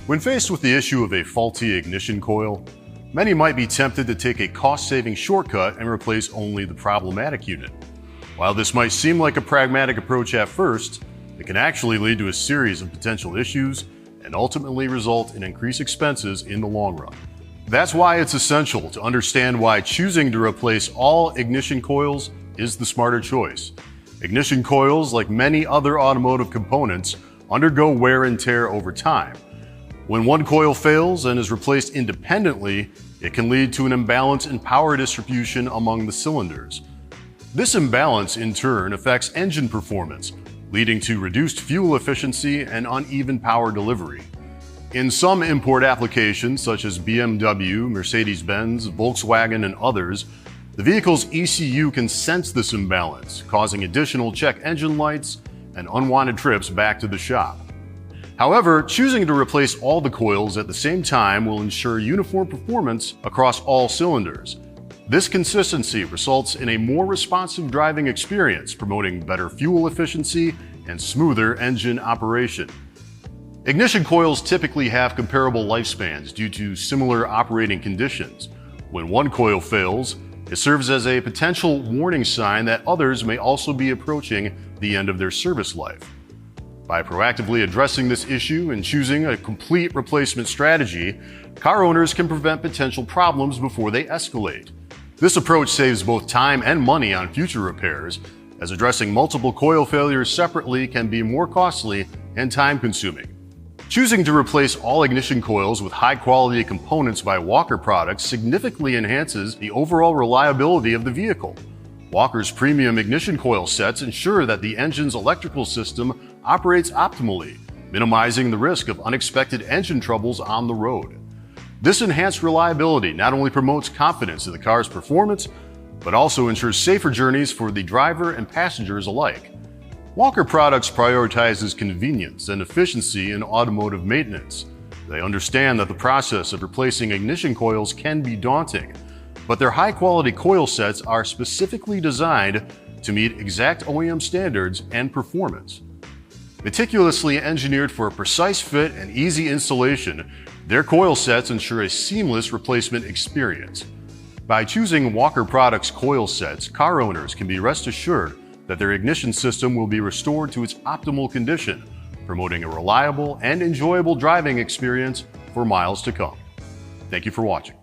When faced with the issue of a faulty ignition coil, many might be tempted to take a cost-saving shortcut and replace only the problematic unit. While this might seem like a pragmatic approach at first, it can actually lead to a series of potential issues and ultimately result in increased expenses in the long run. That's why it's essential to understand why choosing to replace all ignition coils is the smarter choice. Ignition coils, like many other automotive components, undergo wear and tear over time. When one coil fails and is replaced independently, it can lead to an imbalance in power distribution among the cylinders. This imbalance, in turn, affects engine performance, leading to reduced fuel efficiency and uneven power delivery. In some import applications, such as BMW, Mercedes-Benz, Volkswagen, and others, the vehicle's ECU can sense this imbalance, causing additional check engine lights and unwanted trips back to the shop. However, choosing to replace all the coils at the same time will ensure uniform performance across all cylinders. This consistency results in a more responsive driving experience, promoting better fuel efficiency and smoother engine operation. Ignition coils typically have comparable lifespans due to similar operating conditions. When one coil fails, it serves as a potential warning sign that others may also be approaching the end of their service life. By proactively addressing this issue and choosing a complete replacement strategy, car owners can prevent potential problems before they escalate. This approach saves both time and money on future repairs, as addressing multiple coil failures separately can be more costly and time-consuming. Choosing to replace all ignition coils with high-quality components by Walker Products significantly enhances the overall reliability of the vehicle. Walker's premium ignition coil sets ensure that the engine's electrical system operates optimally, minimizing the risk of unexpected engine troubles on the road. This enhanced reliability not only promotes confidence in the car's performance, but also ensures safer journeys for the driver and passengers alike. Walker Products prioritizes convenience and efficiency in automotive maintenance. They understand that the process of replacing ignition coils can be daunting, but their high-quality coil sets are specifically designed to meet exact OEM standards and performance. Meticulously engineered for a precise fit and easy installation, their coil sets ensure a seamless replacement experience. By choosing Walker Products coil sets, car owners can be rest assured that their ignition system will be restored to its optimal condition, promoting a reliable and enjoyable driving experience for miles to come. Thank you for watching.